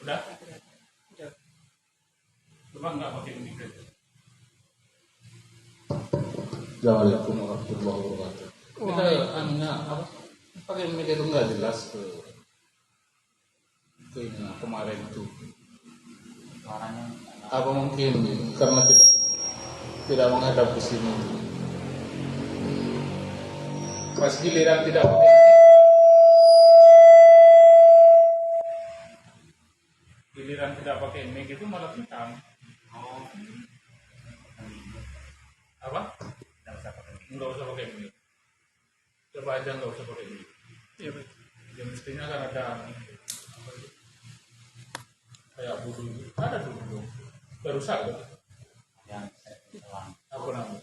Udah? Coba nggak pakai mic aja. Assalamualaikum warahmatullahi wabarakatuh. Kita apa? Pakai mic itu nggak jelas ke ini kemarin itu. Suaranya Apa mungkin karena tidak menghadap ke sini. Pas giliran tidak pakai mic itu malah hitam. Oh. Apa? Nggak usah pakai mic. Coba aja nggak usah pakai mic. Iya betul. Ya mestinya kan ada apa itu? Kayak bulu. Ada bulu. Baru saja. Yang apa namanya?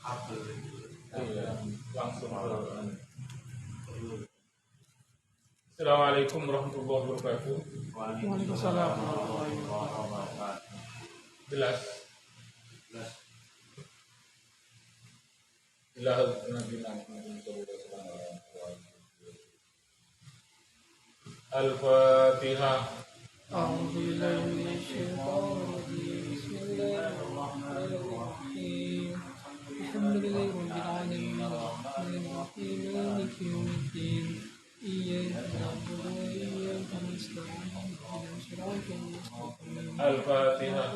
Kabel. Iya, langsung ke. Assalamualaikum warahmatullahi wabarakatuh. Waalaikumsalam warahmatullahi wabarakatuh. Jelas. Al-Fatihah. A'udzu billahi minasyaitonir rajim. Bismillahirrahmanirrahim. Alhamdulillahi rabbil alamin. Arrahmanir rahim. Maliki yaumiddin. Iyyaka na'budu wa iyyaka nasta'in. Ihdinas siratal mustaqim. Al-Fatihah.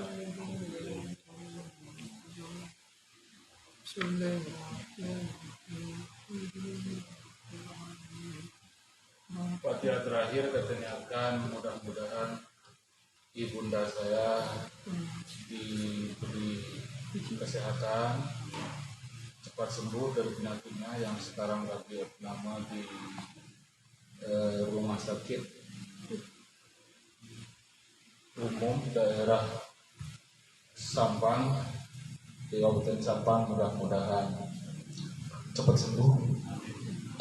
Fatihah terakhir katanya akan mudah-mudahan ibunda saya diberi kesehatan, cepat sembuh dari penyakitnya yang sekarang lagi lama di rumah sakit umum daerah Sampang di Kabupaten Sampang, mudah-mudahan cepat sembuh.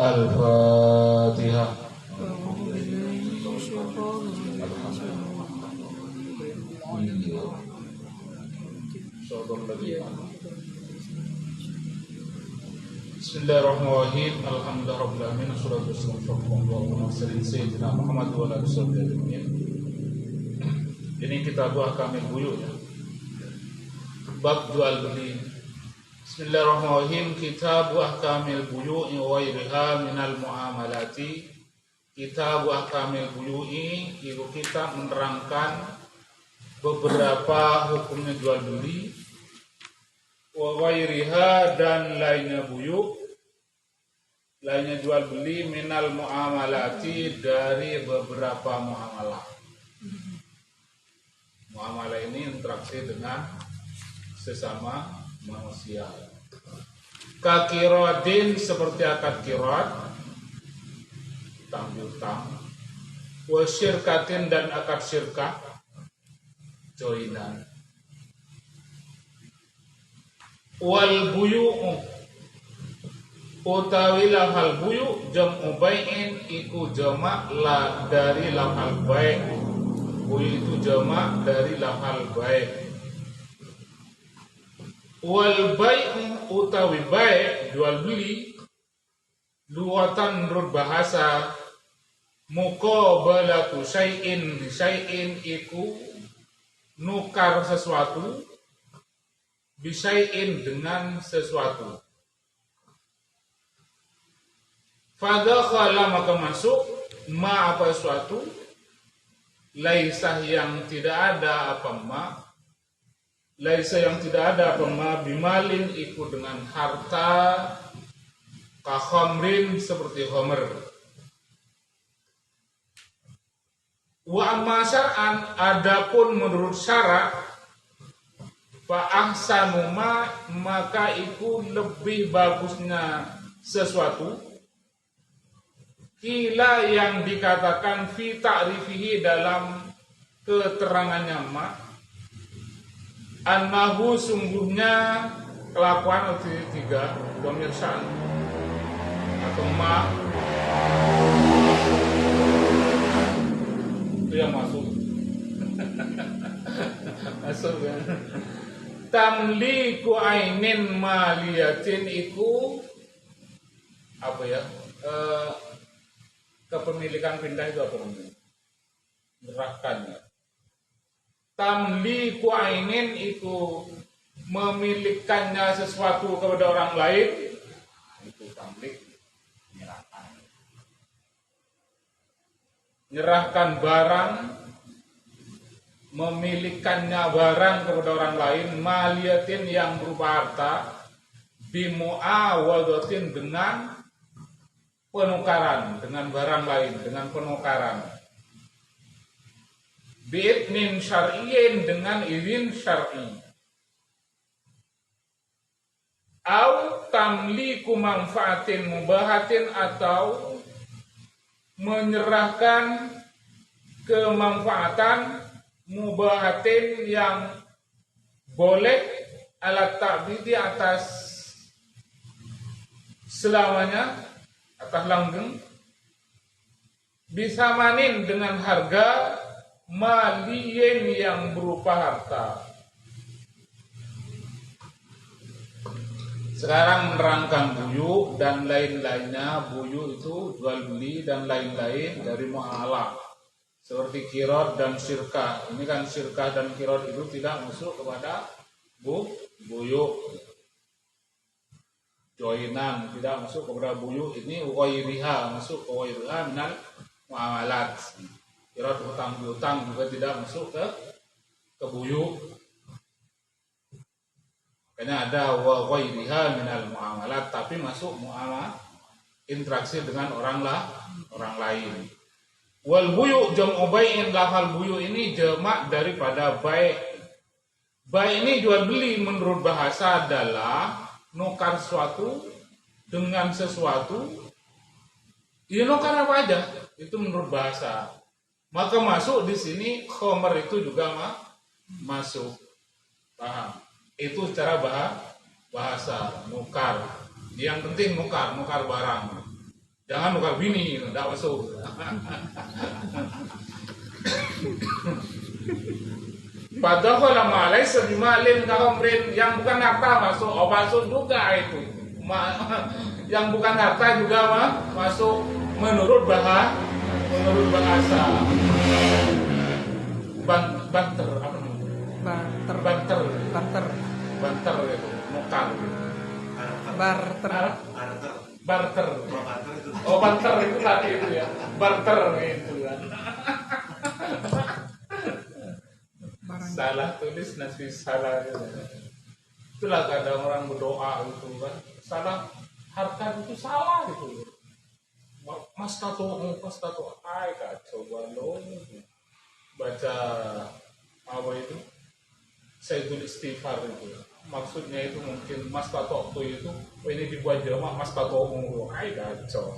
Al-Fatihah. A'udzu billahi minasyaitonir rajim. Bismillahirrahmanirrahim. Alhamdulillahirabbil alamin. Wassalatu wassalamu ala sayyidina Muhammad wa ala alihi wasallam. Ini kitab Ahkamul Buyuu ya. Bab jual beli. Bismillahirrahmanirrahim. Kitab Ahkamul Buyuu wa ghairiha minal muamalati. Kitab Ahkamul Buyuu itu kita menerangkan beberapa hukumnya jual beli, wa ghairiha dan lainnya buyu, lainnya jual beli, minal muamalati dari beberapa muamalah. Muamalah ini interaksi dengan sesama manusia. Kakirodin seperti akad kirot, utang piutang, wa syirkatin dan akad syirkah, joinan. Wal buyu'u utawi lafal buyu jam'u bai'in iku jamak la dari lafal bai'. Buyu itu jamak dari lafal bai'. Wal bai'u utawi bai' jual beli luwatan menurut bahasa muqabalatu syai'in syai'in iku nukar sesuatu bisyai'in dengan sesuatu. Fadakhala maka masuk ma apa sesuatu laisah yang tidak ada apa ma, laisa yang tidak ada apa ma bimalin ikut dengan harta, kakhamrin seperti homer. Wa amma syar'an adapun menurut syarak fa ahsanu ma maka itu lebih bagusnya sesuatu kila yang dikatakan fi ta'rifihi dalam keterangannya ma annahu sungguhnya kelakuan tiga dhamir syan atau ma itu yang masuk masuk kan. Tamliku ainin maliyatin iku apa ya, kepemilikan pindah itu apa namanya? Menyerahkannya. Tamliku ainin itu memilikannya sesuatu kepada orang lain, itu tamlik, menyerahkan barang, memilikannya barang kepada orang lain, maliatin yang berupa harta, bimu'awadatin dengan penukaran, dengan barang lain, dengan penukaran. Bi'idnin syar'iyin, dengan izin syar'i. Au tamliku manfaatin mubahatin, atau menyerahkan kemanfaatan mubahatin yang boleh alat ta'bidi atas selamanya, atas langgeng, bisa manin dengan harga maliyin yang berupa harta. Sekarang menerangkan buyu dan lain-lainnya. Buyu itu jual beli dan lain-lain dari mu'amalah, seperti kirot dan syirkah. Ini kan syirkah dan kirot itu tidak masuk kepada buyu. Joinan tidak masuk kepada buyu. Ini ghairiha, masuk ke ghairiha minal mu'amalat. Kirot hutang piutang juga tidak masuk ke buyu. Makanya ada wa ghairiha minal mu'amalat, tapi masuk mu'amalah, interaksi dengan orang lain. Wal buyu jam'u bai'in, lafal buyu ini jamak daripada bai'. Bai' ini jual beli menurut bahasa adalah nukar sesuatu dengan sesuatu. Ya nukar apa aja, itu menurut bahasa. Maka masuk di sini khomer itu juga masuk. Paham? Itu secara bahasa nukar. Yang penting nukar barang. Jangan nukar bini, tidak masuk. Padahal kalau malai sebimalin kahomrin, yang bukan harta masuk. Oh, masuk juga itu. Yang bukan harta juga masuk menurut bahasa. Banter apa namanya? Banter itu nukar. Barter. Oh, barter itu tadi itu ya. Barter itu kan. Salah tulis nasi salah. Itulah kadang orang berdoa itu kan. Salah harta itu salah gitu. Mas tato, ay kacau balong. Baca apa itu? Saya tulis istighfar itu. Maksudnya itu mungkin mas tato itu ini dibuat jamak mas tato ay kacau.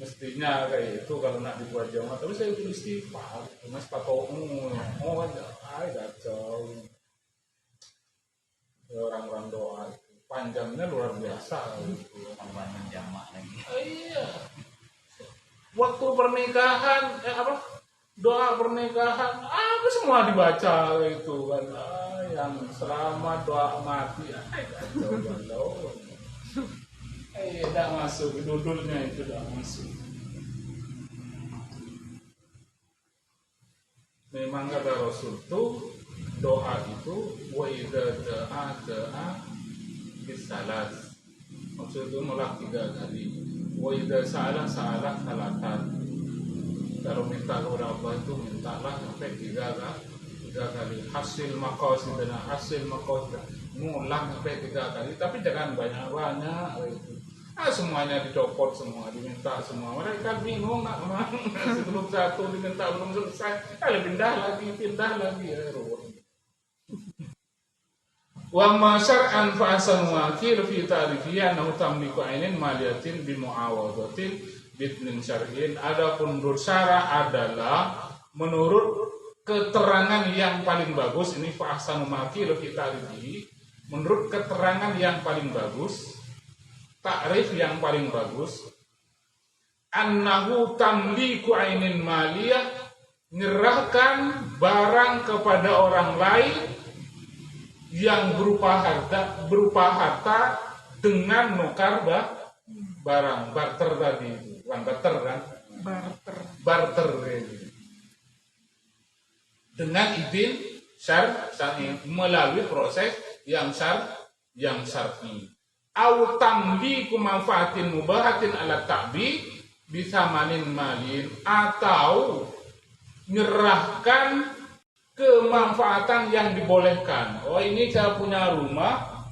Mestinya kayak itu kalau nak dibuat jamak, tapi saya tulis istighfar. Mas tato ay kacau. Orang-orang doa itu panjangnya luar biasa gitu. Panjang jamak lagi. Iya. Waktu pernikahan doa pernikahan apa semua dibaca itu kan. Yang selamat, doa mati, kacau. Tidak masuk, dudulnya itu tidak masuk. Memang kata Rasul tuh doa itu wa idza da'a bisalat. Maksud itu nolak 3 kali. Wa idza sa'ala salatan. Kalau minta kepada Allah itu mintalah sampai 3 kali. Hasil maqasid dan hasil maqasid ngulang sampai 3 kali, tapi jangan banyak-banyak itu. Semuanya dicopot semua, diminta semua. Mereka bingung nak sebelum satu diminta belum selesai, pindah lagi ya. Wa ma syar'an fa asan wakil fi ta'rifiyya annahu tamliku ainin maliyatin bi mu'awadatin bitnin syar'in. Adapun menurut syara adalah menurut keterangan yang paling bagus, ini fa asan wakil fi ta'rifiyya, menurut keterangan yang paling bagus, takrif yang paling bagus, annahu tamliku ainin maliyah, menyerahkan barang kepada orang lain yang berupa harta dengan nukar barang barter tadi itu, bukan barter kan? Barter itu. Dengan izin syar'i melalui proses yang syar'i. Au tamliku manfaatin mubahatin ala ta'bi bisamanin malin, atau menyerahkan kemanfaatan yang dibolehkan. Oh, ini saya punya rumah,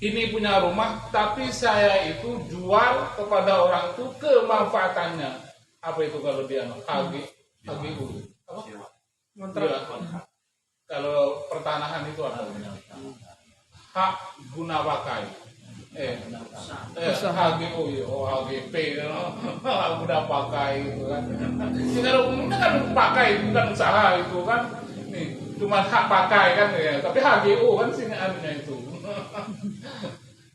ini punya rumah, tapi saya itu jual kepada orang itu kemanfaatannya. Apa itu kalau dia HGU? Apa? Kontrak. Kalau pertanahan itu apa? Hak guna pakai. HGO ya, HGP, hak guna pakai itu kan. Kalau umumnya kan pakai, bukan usaha itu kan. Nih, cuma hak pakai kan ya. Tapi HGO kan singkatannya itu.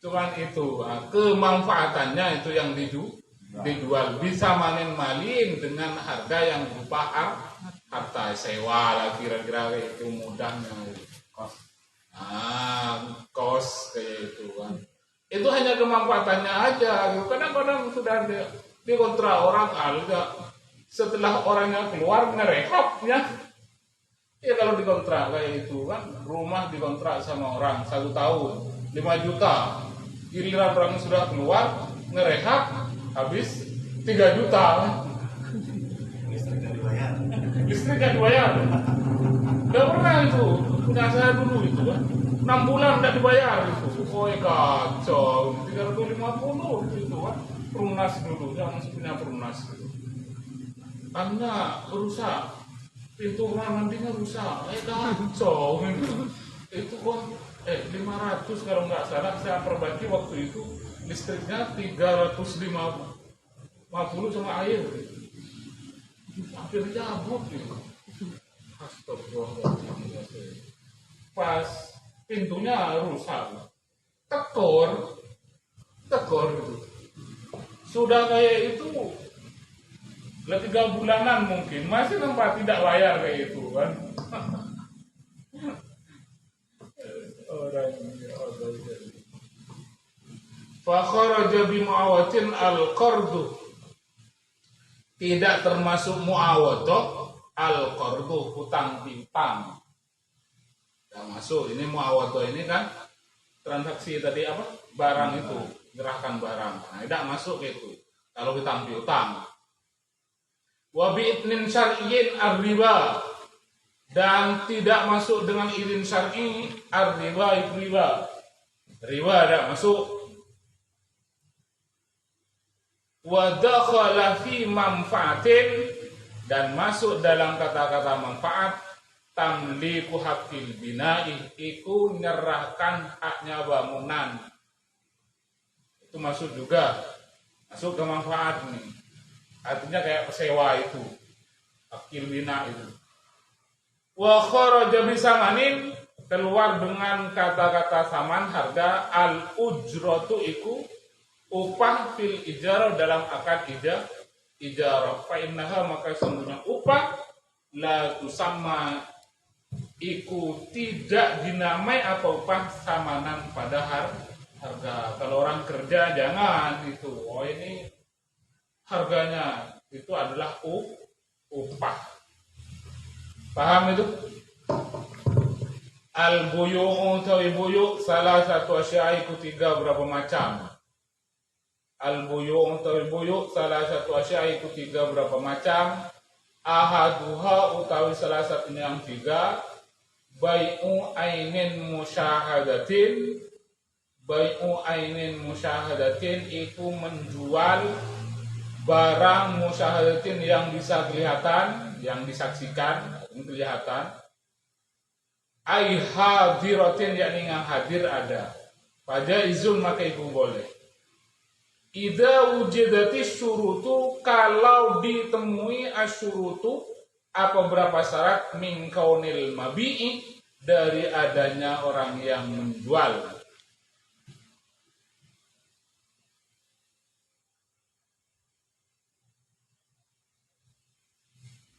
Cuman itu kemanfaatannya itu yang dijual, bisa manen malin dengan harga yang berupa harta sewa lah, kira-kira itu mudahnya kos kayak itu kan. Itu hanya kemanfaatannya aja gitu. Kadang-kadang sudah dikontrak orang ada, setelah orangnya keluar ngerehapnya ya. Kalau dikontrak kayak itu kan, rumah dikontrak sama orang 1 tahun 5 juta, giliran orang sudah keluar ngerehab habis 3 juta. Listrik gak dibayar. Gak pernah itu, punya saya dulu itu kan, 6 bulan gak dibayar itu. Oh kacau, 350 itu kan, perumnas dulu, yang masih punya perumnas itu. Karena rusak, pintu kamar mandinya rusak, kacau gitu. Itu kan 500 kalau nggak salah saya perbaiki waktu itu, listriknya 350 sama air. Hampir cabut gitu. Astagfirullahaladzim. Pas pintunya rusak, tekor gitu. Sudah kayak itu, 3 bulanan mungkin masih nampak tidak bayar kayak itu kan. Fa kharaja bi muawatin al-qardu, tidak termasuk muawadah al-qardu, hutang piutang. Tidak masuk. Ini muawadah ini kan transaksi tadi apa? Barang itu, menyerahkan barang. Nah, tidak masuk itu. Kalau hutang piutang. Wa bi idnin syar'iyyin ar-riba, dan tidak masuk dengan izin syar'i ar-riba itu riba. Riba tidak masuk. Wa dakhala fi manfaatin, dan masuk dalam kata-kata manfaat tamliku haqqil bina'i, iku nyerahkan haknya bangunan. Itu masuk juga. Masuk ke manfaat nih. Artinya kayak sewa itu. Haqqil bina' itu. Wa kharaja bisamanin, keluar dengan kata-kata saman, harga. Al ujratu iku upah, fil ijarah, dalam akad ijarah. Fa innaha, maka sesungguhnya upah la tusamma, iku tidak dinamai apa upah samanan pada harga. Kalau orang kerja jangan itu, oh ini harganya, itu adalah upah. Paham itu? Al buyu'u tawi buyu' salah satu asya, iku 3 berapa macam. Al buyu'u tawi buyu' salah satu asya, iku 3 berapa macam. Ahaduha utawi salah satunya yang 3, bai'u ainin musyahadatin. Bai'u ainin musyahadatin itu menjual barang musyahadatin yang bisa kelihatan, yang disaksikan, kelihatan. Ai hadiratin, yakni yang hadir ada. Pada izun maka itu boleh. Idza wujidati syurutu, kalau ditemui asyurutu, apa berapa syarat, min kaunil mabi'i, dari adanya orang yang menjual.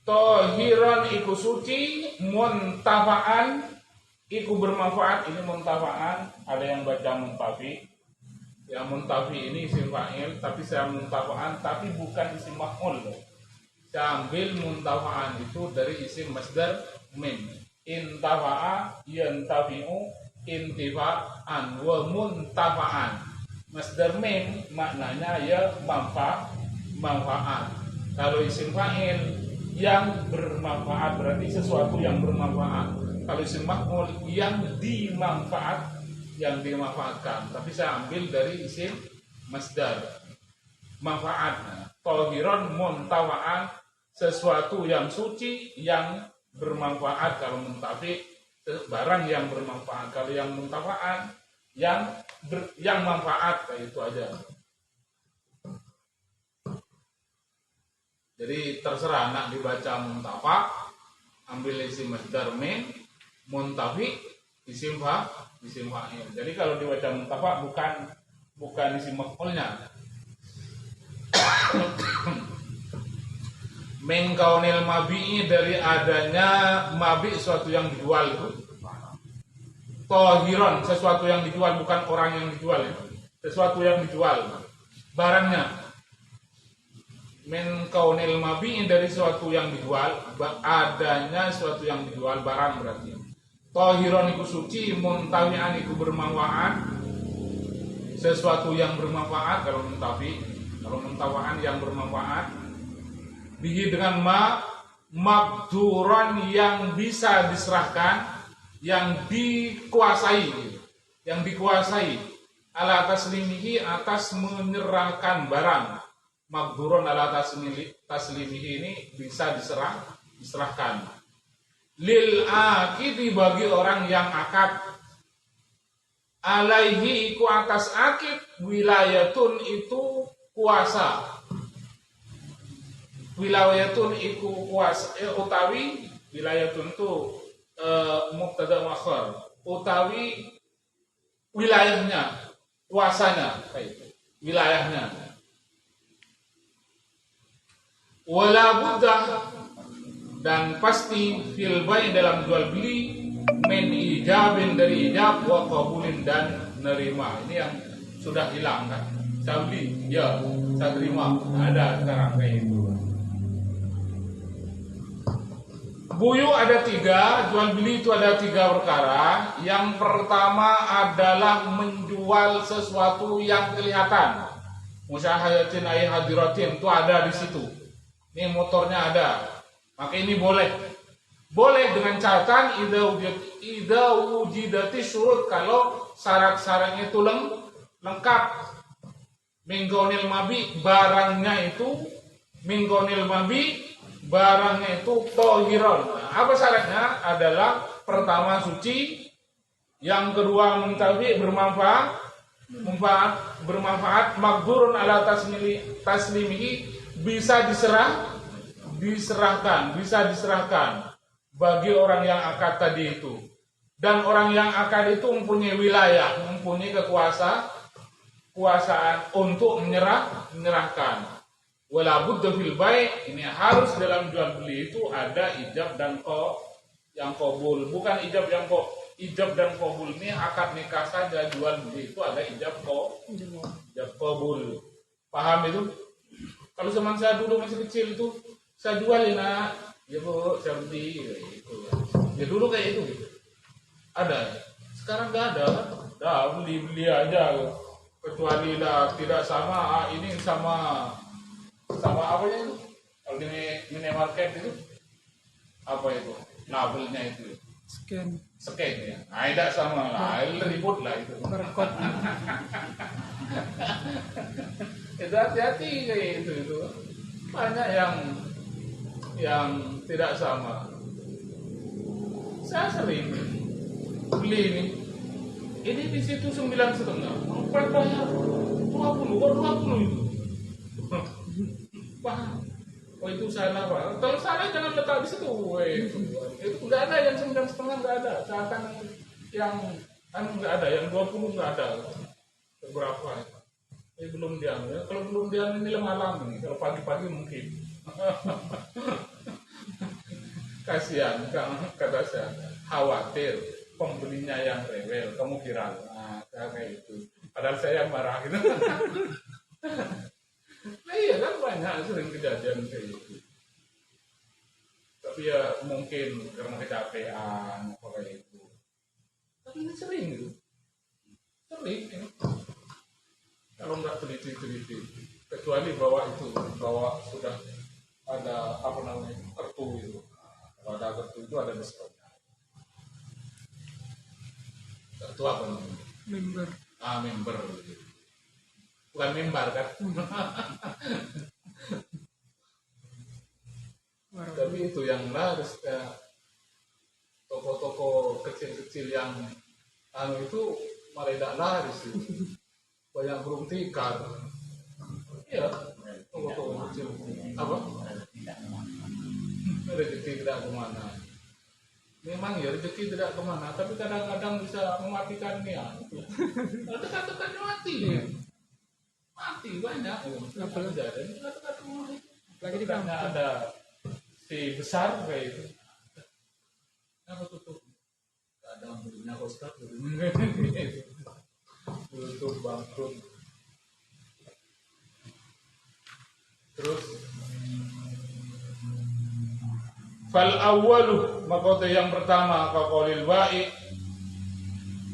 Tohiran iku suci, muntafa'an iku bermanfaat. Ini muntafa'an, ada yang baca muntafi. Yang muntafi ini isim fa'il, tapi saya muntafa'an, tapi bukan isim maf'ul. Saya ambil muntafa'an itu dari isim masdar min. Intafa'a yantafi'u intifa'an wa muntafa'an. Masdar min maknanya ya manfaat. Kalau isim fa'il yang bermanfaat berarti sesuatu yang bermanfaat. Kalau isim maf'ul yang dimanfaatkan. Tapi saya ambil dari isim masdar manfaat. Tohiron muntawaan, sesuatu yang suci yang bermanfaat. Kalau muntafi barang yang bermanfaat. Kalau yang muntawaan yang manfaat, kayak itu aja. Jadi terserah nak dibaca muntafa, ambil isim masdar min, muntafi isim fa'il. Jadi kalau dibaca muntafa bukan isim maf'ulnya. Mengkaunil mabi'i, dari adanya mabi, sesuatu yang dijual itu. Tohiron, sesuatu yang dijual, bukan orang yang dijual itu. Sesuatu yang dijual, barangnya. Mengkaunil mabi'i, dari sesuatu yang dijual, adanya sesuatu yang dijual, barang berarti. Tohiron iku suci, muntawi'an iku bermanfaat, sesuatu yang bermanfaat. Kalau muntafi, kalau muntawaan yang bermanfaat. Bihi dengan makduron, yang bisa diserahkan, yang dikuasai, ala taslimihi, atas menyerahkan barang. Makduron ala taslimihi ini bisa diserahkan. Lil akidi, bagi orang yang akad. Alaihi, iku atas akid, wilayatun itu kuasa. Wilayatun iku kuasa, utawi wilayatun itu mubtada muakhar, utawi wilayahnya, kuasanya, kayak itu, wilayahnya. Wala buddah, dan pasti fil bai, dalam jual beli, min ijabin, dari ijab, wa qabulin, dan nerima. Ini yang sudah hilang kan. Saya beli, ya, saya terima. Ada sekarang kayak itu. Buyu ada 3, jual beli itu ada 3 perkara. Yang pertama adalah menjual sesuatu yang kelihatan. Musyahayatin ay hadiratin, itu ada di situ. Ini motornya ada, maka ini boleh dengan catatan idza wujidati syurut, kalau syarat-syaratnya itu lengkap. Minggonil mabi, barangnya itu tohiron. Apa syaratnya? Adalah pertama suci, yang kedua muntafi, bermanfaat, makdurun ala taslimihi, bisa diserahkan bagi orang yang akad tadi itu. Dan orang yang akad itu mempunyai wilayah, mempunyai kekuasaan untuk menyerahkan. Wala budda fil bai', ini harus dalam jual beli itu ada ijab dan yang qabul. Bukan ijab dan qabul, ini akad nikah saja, jual beli itu ada ijab qabul. Paham itu? Kalau zaman saya dulu masih kecil itu, saya jualin, ya bu, saya beli, gitu. Ya dulu kayak itu, gitu. Ada. Sekarang nggak ada, beli aja, kecuali tidak sama. Ini sama apa itu? Kalau di minimarket itu, apa itu? Labelnya itu. Scan ya. Nah, tidak sama lah, ribut lah itu. Barcode. Itu hati-hati kayak itu. Banyak yang tidak sama. Saya sering beli ini di situ 9,5, bayar 20 itu. Paham? Oh itu salah Pak. Kalau salah jangan letak di situ. Itu nggak ada yang 9,5, nggak ada. Seakan yang nggak ada, yang 20 nggak ada. Berapa? Ini belum diambil. Kalau belum diambil ini malam ini. Kalau pagi-pagi mungkin. Kasihan, kata saya. Khawatir pembelinya yang rewel, kamu viral. Nah, kayak itu. Padahal saya yang marah gitu. Nah iya kan banyak sering kejadian kayak gitu. Tapi ya mungkin karena kecapean apa kayak itu. Tapi ini sering gitu. Sering ya. Kalau nggak teliti-teliti, kecuali bawa sudah ada apa namanya kartu itu. Kalau ada kartu itu ada diskonnya. Kartu apa namanya? Member. Member. Bukan member kan? Tapi itu yang laris kayak toko-toko kecil-kecil yang itu malah tidak laris itu. Banyak burung tikar. Iya, toko-toko kecil. Apa? Rezeki tidak kemana. Memang ya rezeki tidak kemana, tapi kadang-kadang bisa mematikan niat. Kata-katanya mati. Mati banyak. Lagi di kampung. Ada si besar kayak itu. Apa tutup? Kadang belinya kostat. Tutup bangkrut. Terus fal awwalu maka yang pertama kaqaulil wa'i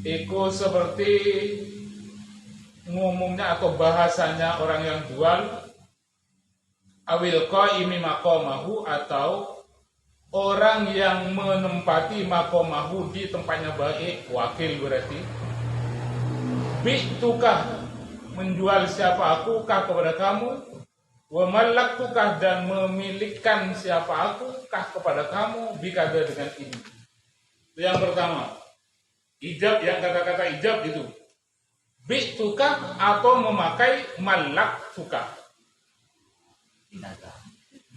iku seperti ngomongnya atau bahasanya orang yang jual awil qaimi maqamahu atau orang yang menempati maqamahu di tempatnya baik wakil berarti bi'tukah menjual siapa aku kah kepada kamu wa malaktukah dan memilikkan siapa aku kah kepada kamu bikada dengan ini. Itu yang pertama. Ijab yang kata-kata ijab itu bi'tukah atau memakai malaktukah.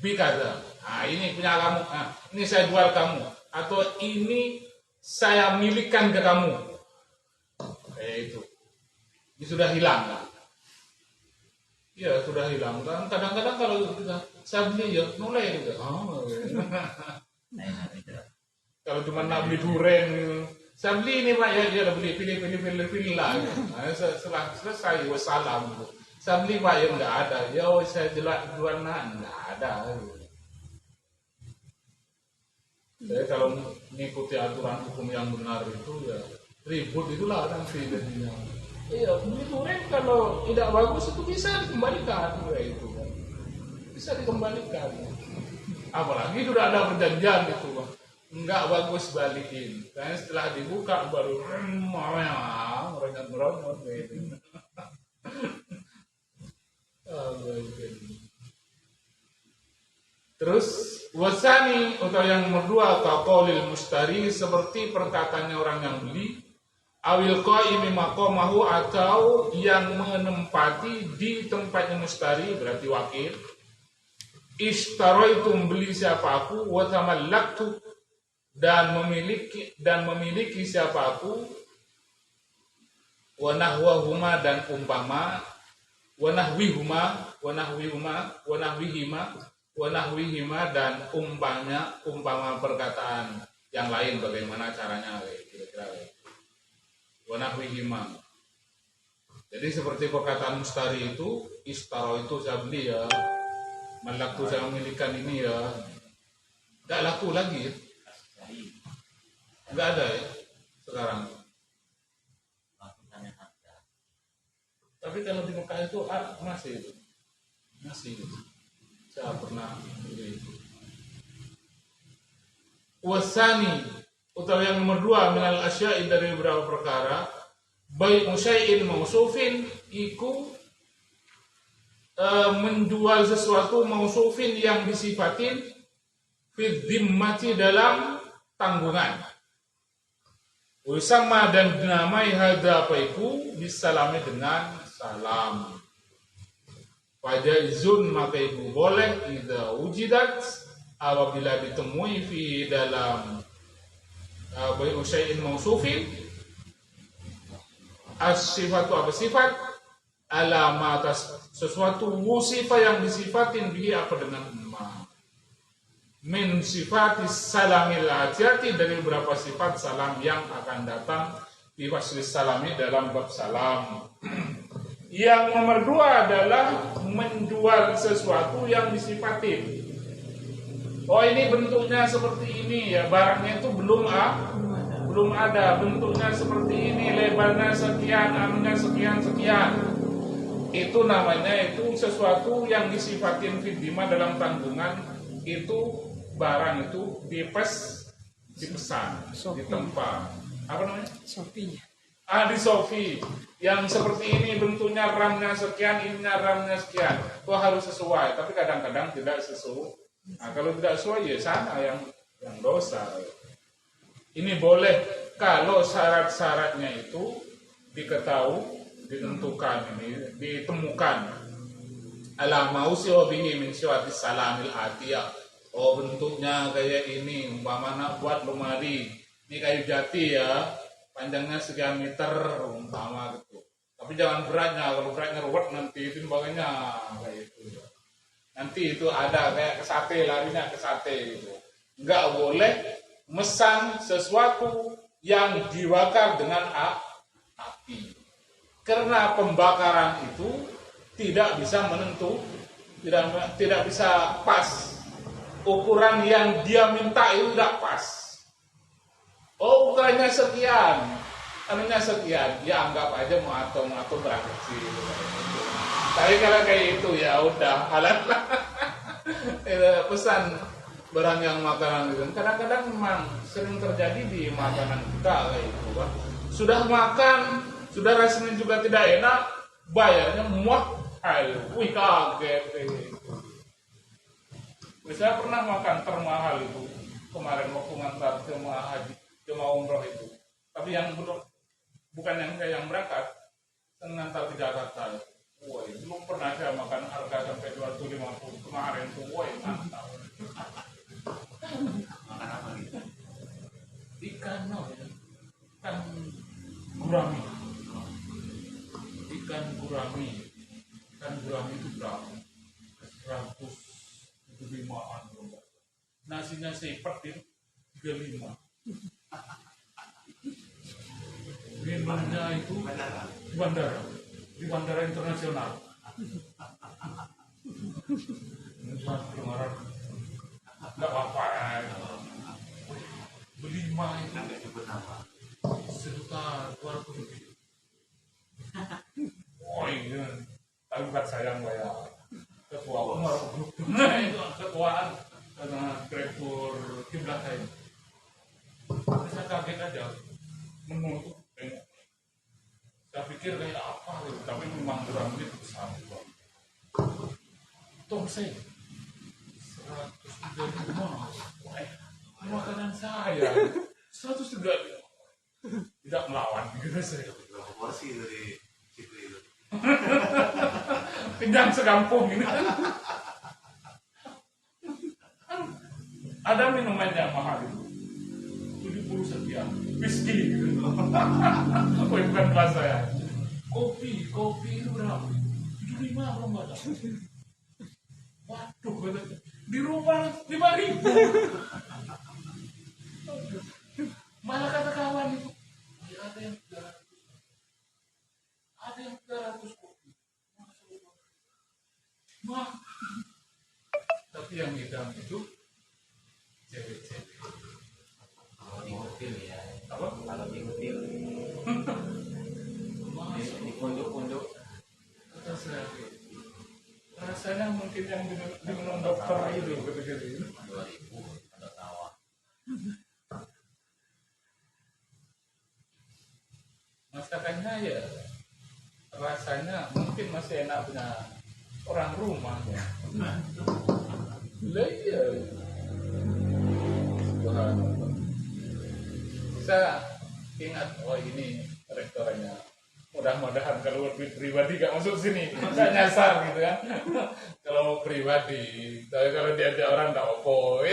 Bikada. Nah, ini punya kamu. Nah, ini saya jual kamu atau ini saya milikkan ke kamu. Kayak itu. Ini sudah hilang kan? Ya sudah hilang kan. Kadang-kadang kalau kita saya beli ya mulai gitu. Kalau cuma nak beli duren, saya beli ini pak ya dia udah beli pilih lah. Nah, setelah selesai wassalam. Saya beli pak ya nggak ada. Ya saya jual nggak ada. Jadi kalau mengikuti aturan hukum yang benar itu ya ribut itulah nanti jadinya. Iya, duren kalau tidak bagus itu bisa dikembalikan itu kan. Bisa dikembalikan. Apalagi sudah ada perjanjian itu kan. Enggak bagus balikin. Karena setelah dibuka baru meronyot gitu. Terus wasani atau yang nomor dua kaqaulil mustari seperti perkataannya orang yang beli awil qaimi maqamahu atau yang menempati di tempatnya mustari berarti wakil ishtaraitum beli siapa aku wa tamallaktu dan memiliki siapa aku wa nahwahuma dan umpama wa nahwihima dan umpama perkataan yang lain bagaimana caranya kira-kira wanahwihima. Jadi seperti perkataan mustari itu, istaro itu saya beli ya, malaktu saya memilikan ini ya, nggak laku lagi, nggak ada ya sekarang. Tapi kalau di Mekah itu masih saya pernah beli itu. Wasani atau yang nomor dua minal asya'i dari beberapa perkara baik musyai'in mausufin iku menjual sesuatu mausufin yang disifatin fid dhimmati dalam tanggungan sama dan dinamai hadza paiku bisalami dengan salam fajaizun maka itu boleh idza wujidat apabila ditemui fi dalam baik syai'in mausufin as-sifatu apa sifat alamat sesuatu wusifah yang disifatin bihi apa dengan ma min sifatis salamil atiyati dari beberapa sifat salam yang akan datang Di waslis salami dalam bab salam. Yang nomor 2 adalah menjual sesuatu yang disifatin. Oh ini bentuknya seperti ini ya, barangnya itu belum ada bentuknya seperti ini, lebarnya sekian, anunya sekian. Itu namanya itu sesuatu yang disifatin fiddima dalam tanggungan, itu barang itu dipesan, ditempa. Apa namanya? Sofi. Di Sofi yang seperti ini bentuknya, RAM-nya sekian, ininya RAM-nya sekian. Itu harus sesuai, tapi kadang-kadang tidak sesuai. Nah, kalau tidak sesuai ya sana yang dosa. Ini boleh kalau syarat-syaratnya itu ditemukan. Alamausi bihi min syawati salamil atiyah. Oh bentuknya kayak ini, umpamanya buat lemari. Ini kayu jati ya, panjangnya sekian meter umpama gitu. Tapi jangan beratnya, kalau beratnya ruwet nanti timbangannya kayak itu. Nanti itu ada kayak ke sate, larinya ke sate gitu. Enggak boleh mesan sesuatu yang dibakar dengan api. Karena pembakaran itu tidak bisa menentu, tidak bisa pas. Ukuran yang dia minta itu tidak pas. Oh ukurannya sekian, anunya sekian, ya anggap aja mau atau beraksi. Tapi kalau kayak itu ya udah halal. Pesan barang yang makanan itu kadang-kadang memang sering terjadi di makanan kita kayak itu kan. Sudah makan, sudah rasanya juga tidak enak, bayarnya mahal. Wih kaget. Saya pernah makan termahal itu kemarin waktu ngantar jemaah umroh itu, tapi yang bukan yang saya yang berangkat, ngantar ke Jakarta. Woi, belum pernah saya makan harga sampai 250 kemarin tuh, woi mantap. Makan apa gitu? Ikan gurami. Ikan gurami itu berapa? 175-an. Nasinya sepetin 35. Minumnya itu di bandara internasional. Enggak apa-apa. Beli mah itu $1.200.000. Oh iya, tapi bukan saya yang bayar. Ketua Umar grup itu ketuaan direktur kiblat saya. Saya kaget aja menu itu. Saya pikir kayak apa gitu, tapi memang kurang itu besar. Tongseng 135, makanan saya 135, tidak melawan gitu saya. Berapa porsi dari situ itu? Kenyang sekampung ini. Ada minuman yang mahal itu 70 sekian, whisky gitu. Bukan kelas saya. Kopi itu berapa? 75 belum ada. Waduh, di rumah 5.000. Malah kata kawan itu, ada yang 300 kopi. Wah. Tapi yang hitam itu cewek-cewek. Kalau di hotel ya. Apa? Kalau di hotel. Di pondok-pondok. Kata saya, rasanya mungkin yang diminum dokter itu gitu. 2.000 ada tawa. Masakannya ya rasanya mungkin masih enak punya orang rumah ya. Lah iya. Subhanallah. Saya ingat, oh ini restorannya. Mudah-mudahan kalau pribadi gak masuk sini, gak nyasar gitu kan. Kalau pribadi, tapi kalau diajak orang gak apa.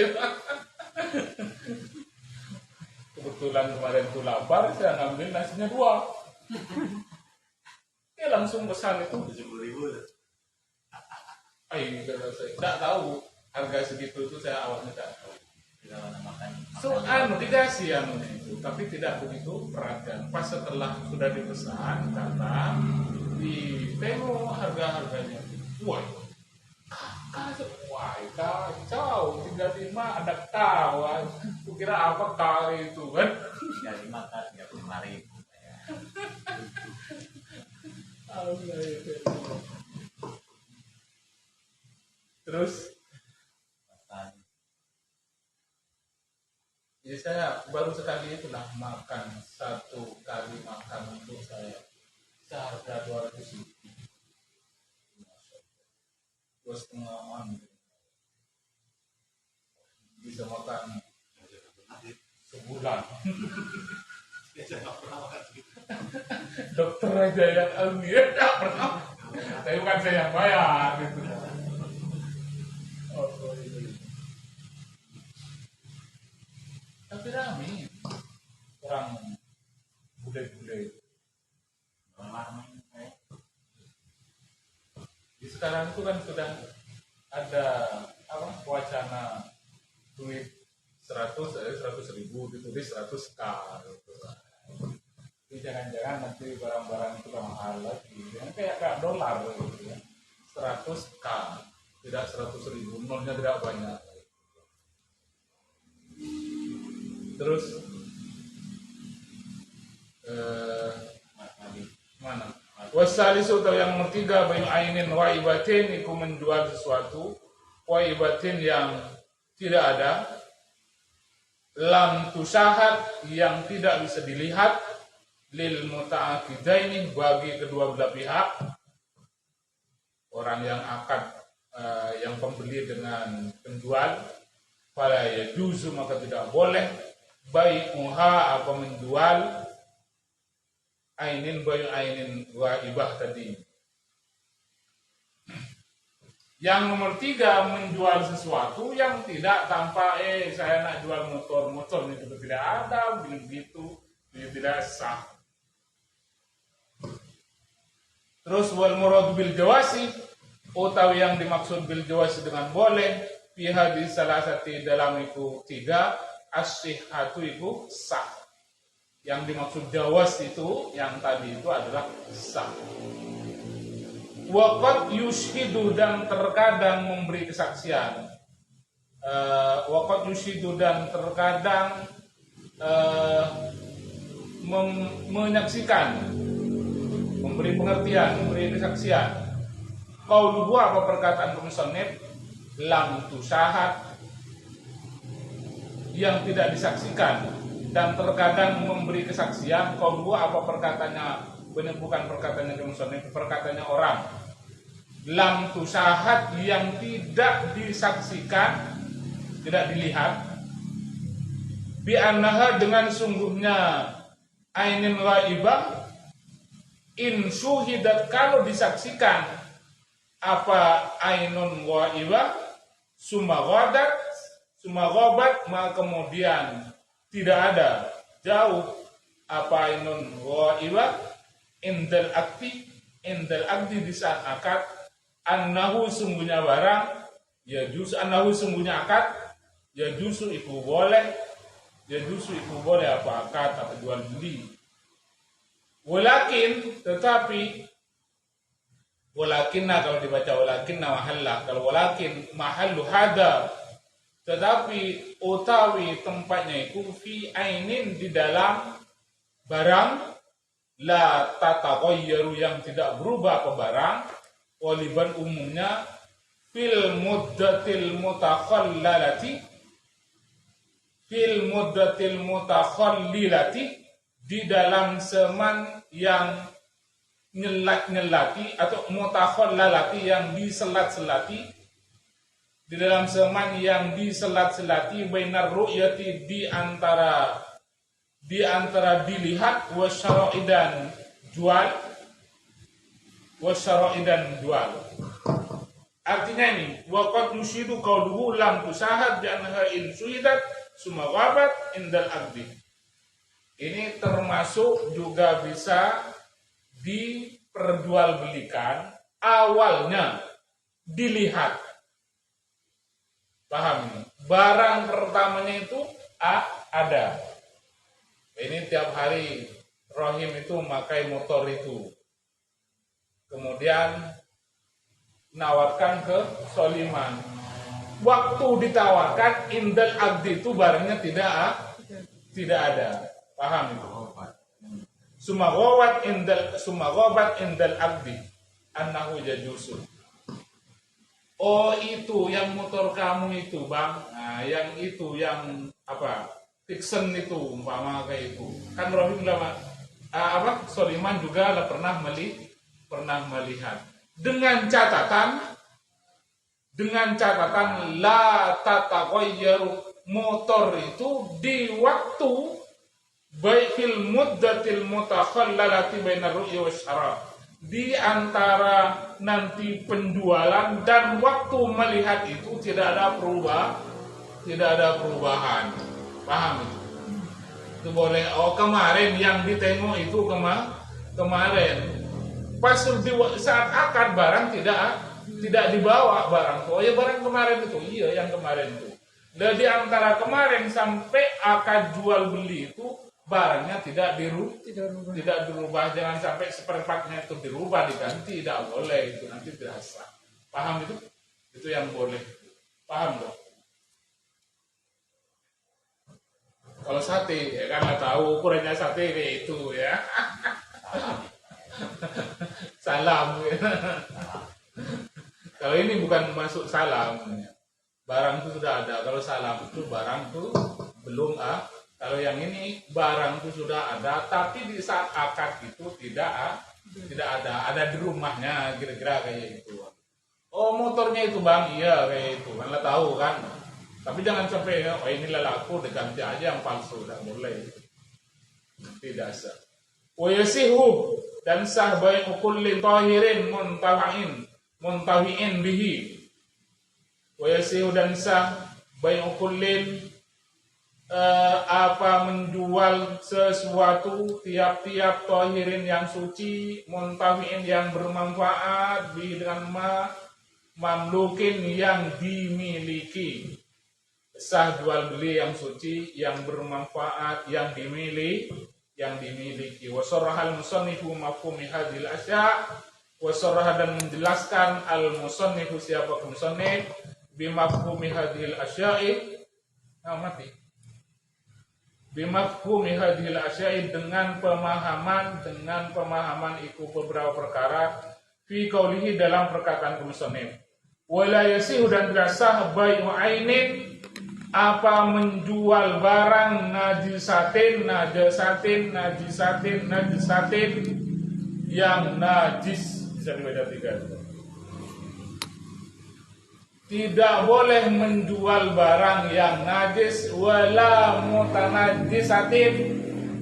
Kebetulan kemarin tuh lapar, saya ngambil nasinya 2. Ya langsung pesan itu 70.000. kata saya, tidak tahu harga segitu itu saya awalnya tidak tahu. Tidak makan dikasih itu, tapi tidak begitu perhatian. Pas setelah sudah dipesan, datang, ditengok harganya. Wah, kacau, 35 ada kawan. Kukira apa kali itu kan? 35 kan 35.000. Terus jadi saya baru sekali itulah makan, satu kali makan untuk saya seharga 200.000, 2,5 bisa makan sebulan. Dokter aja yang alami tidak pernah, tapi bukan saya yang bayar gitu. Tapi rame orang bule-bule. Di sekarang itu kan sudah ada wacana duit 100.000 ditulis 100K gitu. Jadi jangan-jangan nanti barang-barang itu mahal lagi, kayak dolar gitu ya, 100K tidak 100.000, nolnya tidak banyak. Terus mana? Wasalisu atau yang ketiga, bayu ainin wa ibatin, iku menjual sesuatu wa ibatin yang tidak ada, lam tusahat yang tidak bisa dilihat, lil muta'aqidaini bagi kedua belah pihak, orang yang akad yang pembeli dengan penjual, fala yajuzu maka tidak boleh bai'uha apa menjual ainin bayu ainin wa ibah tadi. Yang nomor 3, menjual sesuatu yang tidak tanpa saya nak jual motor itu tidak ada, begitu itu tidak sah. Terus wal murad bil jawasi, utawi yang dimaksud bil jawasi dengan boleh, fi hadis salah satu dalam itu 3, as-sihhatu itu sah. Yang dimaksud jawas itu yang tadi itu adalah sah. Waqad yushidu dan terkadang memberi kesaksian. Waqad yushidu dan terkadang menyaksikan, memberi pengertian, memberi kesaksian. Qauluhu apa perkataan musannif, lam tusahat yang tidak disaksikan, dan terkadang memberi kesaksian. Qauluhu apa perkataannya, benar bukan perkataannya musannif, perkataannya orang. Lam tusahat yang tidak disaksikan, tidak dilihat, bi annaha dengan sungguhnya ainin ghaibah, in syuhidat kalau disaksikan apa ainun ghaibah, sumaghabat maka kemudian tidak ada, jauh apa ainun ghaibah indal akdi di saat akad, annahu sungguhnya barang, ya jus annahu sungguhnya akad, ya jusu itu boleh, apa akad atau jual beli. Walakin tetapi, walakinna kalau dibaca walakinna mahalla, kalau walakin mahallu hada, tetapi utawi tempatnya itu fi ainin di dalam barang, la tataghayyaru yang tidak berubah apa barang, waliban umumnya fil muddatil mutakhallilati di dalam seman yang nyelat-nyelati, atau mutakhallalati yang diselat-selati, di dalam seman yang diselat-selati, bainar ru'yati di antara dilihat, wasyara'idan jual. Artinya ini, waqad yushidu qauluhu lam tusahad bi annaha in suhidat summa ghabat indal aqdi. Ini termasuk juga bisa diperjualbelikan, awalnya dilihat. Paham ini? Barang pertamanya itu ada. Ini tiap hari Rohim itu memakai motor itu. Kemudian nawarkan ke Soliman. Waktu ditawarkan indal abdi itu barangnya tidak ada. Paham itu? Sumagobat indal abdi annahu jajusun. Oh itu yang motor kamu itu bang, nah, yang itu yang apa? Fiction itu umpama kayak itu. Kan Rohim lama Soliman juga pernah melihat dengan catatan la tatagayyaru, motor itu di waktu baik fil muddatil mutakhallalati bainar ru'ya wasyara, di antara nanti penjualan dan waktu melihat itu tidak ada perubahan. Paham itu? Itu boleh. Oh kemarin yang ditengok itu kemarin. Pas di saat akad barang tidak dibawa barang. Oh ya barang kemarin itu. Iya yang kemarin itu. Dan di antara kemarin sampai akad jual beli itu barangnya tidak dirubah. Jangan sampai seperempatnya itu dirubah diganti. Tidak boleh itu, nanti tidak sah. Paham itu? Itu yang boleh. Paham dong? Kalau sate, ya kan tahu ukurannya sate kayak itu ya. Salam. Kalau ini bukan masuk salam. Barang itu sudah ada. Kalau salam itu barang itu belum Kalau yang ini barang itu sudah ada, tapi di saat akad itu tidak ada. Ada di rumahnya kira-kira kayak itu. Oh motornya itu bang, iya kayak itu. Kan lah tahu kan. Tapi jangan sampai oh ini laku diganti aja yang palsu, tidak boleh. Tidak sah. Wa yasihu, dan sah bai'u kulli tahirin muntawi'in bihi. Wa yasihu, dan sah bai'u kullin menjual sesuatu tiap-tiap tahirin yang suci, muntawi'in yang bermanfaat, bihi dengan mamlukin yang dimiliki. Sah jual beli yang suci, yang bermanfaat, yang dimiliki. Wasarrahal musannifu mafhumi hadhil asya', wasarrah, dan menjelaskan al musannifu siapa musannif bimafhumi hadhil asya'i, bimafhumi hadhil asya'i, dengan pemahaman itu beberapa perkara fi qaulihi, dalam perkataan musannif. Wala yasihu, dan tidak sah bai'u ainin, menjual barang najisatin yang najis. Bisa dibaca 3. Tidak boleh menjual barang yang najis, wala mutanajjisatin,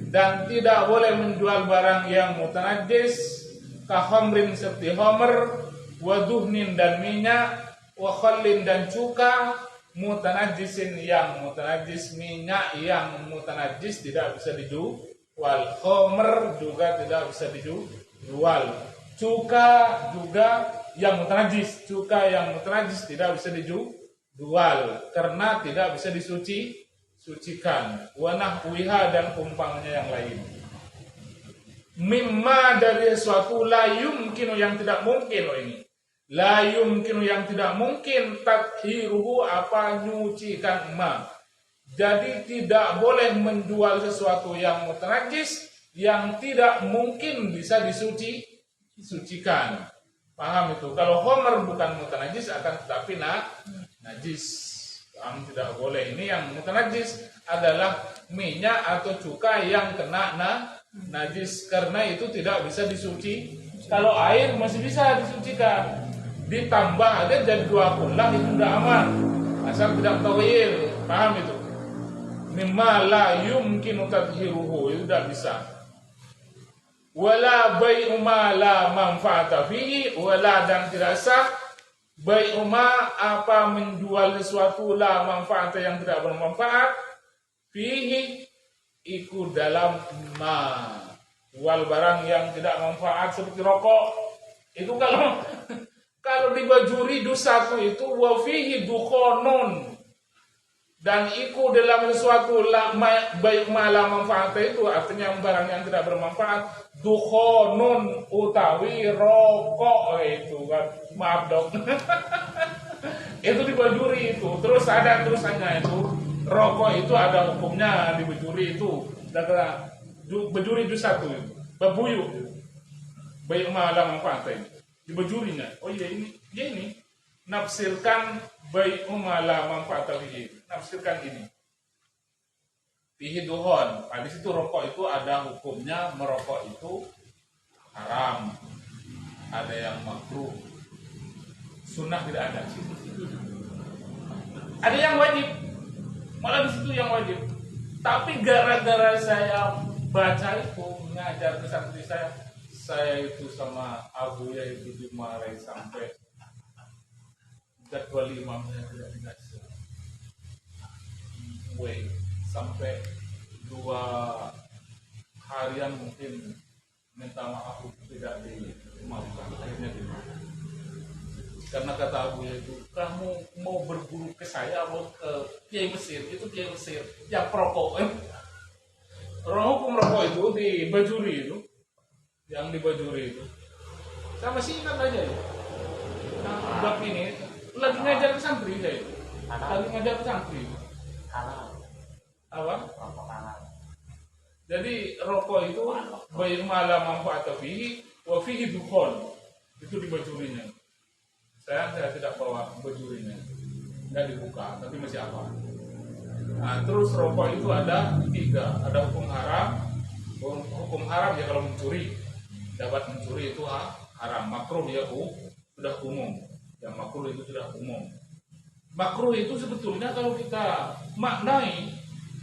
dan tidak boleh menjual barang yang mutanajjis, kahamrin seperti homer, waduhnin dan minyak, wakhallin dan cuka, mutanajjisin yang mutanajjis, minyak yang mutanajjis tidak bisa dijual, homer juga tidak bisa dijual, cuka juga yang mutanajjis, tidak bisa dijual karena tidak bisa disucikan. Wa nahwiha, dan umpamanya yang lain. Mimma, dari sesuatu la yumkinu, yang tidak mungkin. Ini la yumkinu, yang tidak mungkin, tathiruhu, nyucikan ma. Jadi tidak boleh menjual sesuatu yang mutanajjis yang tidak mungkin bisa disucikan. Paham itu? Kalau homer bukan mutanajjis akan tetapi najis. Paham, tidak boleh. Ini yang mutanajjis adalah minyak atau cuka yang kena najis, karena itu tidak bisa disuci. Kalau air masih bisa disucikan. Ditambah ada jadi 20 itu sudah aman, asal tidak tawil. Paham itu? Mimma la yumkinu tadhiruhu, itu tidak bisa. Wala bai'u ma la manfaata fihi, wala, dan tidak sah bai'u ma, menjual sesuatu la manfaata, yang tidak bermanfaat, fihi, ikut dalam ma. Jual barang yang tidak manfaat seperti rokok. Itu kalau dibajuri satu itu wa fihi dukhonun, Dan ikut dalam sesuatu baik malah manfaat itu artinya barang yang tidak bermanfaat. Dukhonun utawi rokok itu kan, maaf dok. Itu dibajuri itu. Terus ada terusannya itu, rokok itu ada hukumnya dibajuri itu. Dan bajuri itu satu itu, babuyuk. Baik malah manfaat itu dibajurinya. Oh iya ini nafsirkan baik malah manfaat ini. Nafsirkan ini. Fihi duhon. Di situ rokok itu ada hukumnya, merokok itu haram. Ada yang makruh. Sunnah tidak ada. Ada yang wajib. Malah di situ yang wajib. Tapi gara-gara saya baca itu, mengajar ke santri saya itu sama abuya itu dimarahi sampai jadwal imamnya tidak dikasih. Sampai 2 harian mungkin minta maaf tidak dimaafkan, akhirnya dimaafkan. Karena kata Abu itu, kamu mau berguru ke saya mau ke Kiai Mesir, itu Kiai Mesir yang perokok. Hukum rokok itu di bajuri itu, yang di bajuri itu, saya masih ingat aja ya. Nah, bab ini lagi ngajar ke santri saya itu, lagi ngajar ke santri. Apa? Jadi rokok itu baik malah manfaat fihi wa fihi dukhon. Itu di bajurinya. Saya tidak bawa bajurinya. Enggak dibuka, tapi masih apa. Nah, terus rokok itu ada 3, ada hukum haram. Hukum haram ya kalau mencuri. Dapat mencuri itu haram. Makruh ya sudah umum. Yang makruh itu sudah umum. Makruh itu sebetulnya kalau kita maknai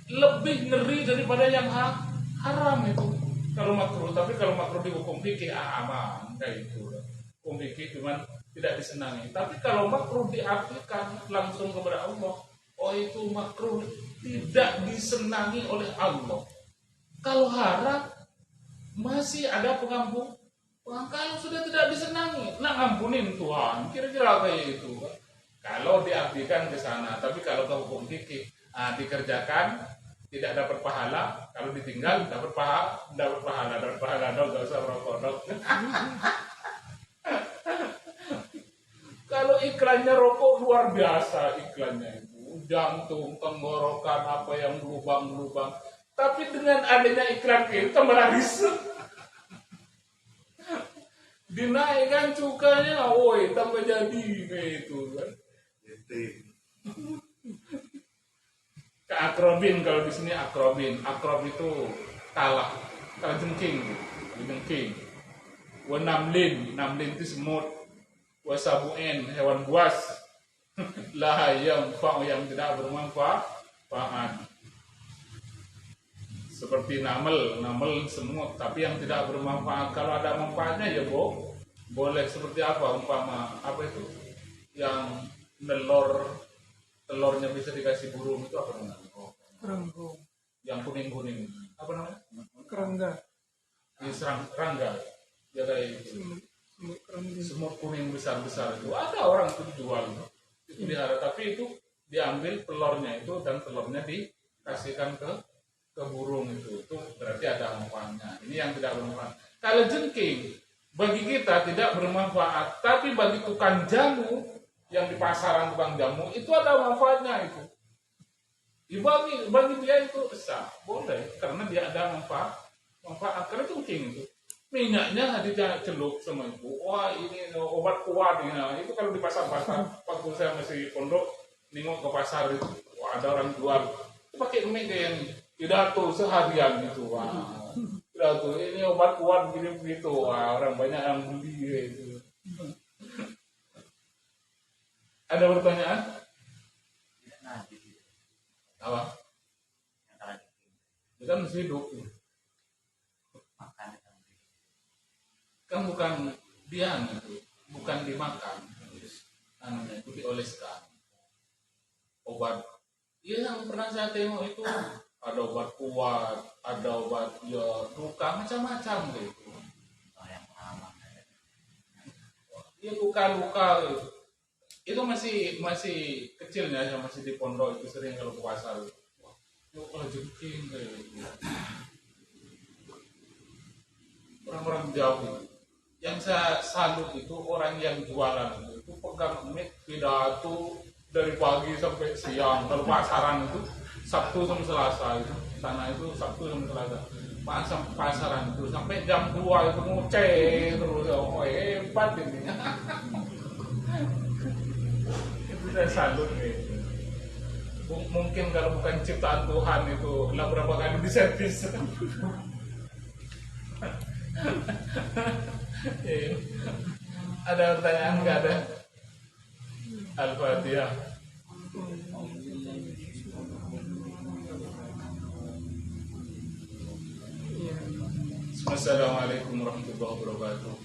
lebih ngeri daripada yang haram itu kalau makruh. Tapi kalau makruh di hukum fikih aman kayak itu. Hukum fikih cuman tidak disenangi. Tapi kalau makruh diartikan langsung kepada Allah, oh itu makruh tidak disenangi oleh Allah. Kalau haram masih ada pengampun. Kalau sudah tidak disenangi, nak ngampunin Tuhan. Kira-kira kayak itu. Kalau diartikan ke sana. Tapi kalau ke hukum fikih dikerjakan tidak dapat pahala, kalau ditinggal dapat pahala dong, gak usah merokok dong. Kalau iklannya rokok luar biasa iklannya itu, jantung, tenggorokan, apa yang lubang-lubang. Tapi dengan adanya iklan itu tambah laris. Dinaikkan cukanya, woi tambah jadi kayak itu kan. Akrobin kalau di sini akrobin. Akrob itu kala jengking. Namlin itu semut. Wasabuin hewan buas. Lah yang tidak bermanfaat. Seperti namel semut, tapi yang tidak bermanfaat. Kalau ada manfaatnya ya boleh. Seperti apa umpama apa itu yang telurnya bisa dikasih burung itu apa namanya? Kerangga. Yang kuning apa namanya? Kerangga. Serangga. Ya kayak itu. Semut kuning besar itu ada orang itu dijual itu diharap, tapi itu diambil telurnya itu dan telurnya dikasihkan ke burung itu berarti ada manfaatnya. Ini yang tidak bermanfaat. Kalau jengking bagi kita tidak bermanfaat, tapi bagi tukang jamu yang di pasaran tukang jamu itu ada manfaatnya itu. Bagi dia itu sah, boleh karena dia ada manfaat. Karena jengking itu minyaknya dicelup sama ibu. Wah ini obat kuat ini. Nah, itu kalau di pasar-pasar waktu saya masih pondok nengok ke pasar itu, wah, ada orang jual itu pakai minyak kayak ini. Pidato seharian gitu. Wah. Pidato ini obat kuat begitu. Wah, orang banyak yang beli itu. Ada pertanyaan? Apa? Itu kan masih hidup. Kan bukan dia itu, bukan dimakan. Itu dioleskan. Obat. Iya yang pernah saya tengok itu ada obat kuat, ada obat ya luka macam-macam gitu. Ya luka-luka Itu masih kecilnya, saya masih di pondok itu sering kalau ke pasar. Yuk kalau jengking kayak gitu. Orang-orang jauh. Yang saya salut itu orang yang jualan itu pegang mic pidato dari pagi sampai siang. Kalau pasaran itu Sabtu sampai Selasa itu, sana itu Sabtu sampai Selasa. Pasaran itu sampai jam 2 itu ngoceh terus. Oh hebat ini. Itu saya salut nih. Mungkin kalau bukan ciptaan Tuhan itu lah berapa kali diservis. Ada pertanyaan nggak ada? Al-Fatihah. Assalamualaikum warahmatullahi wabarakatuh.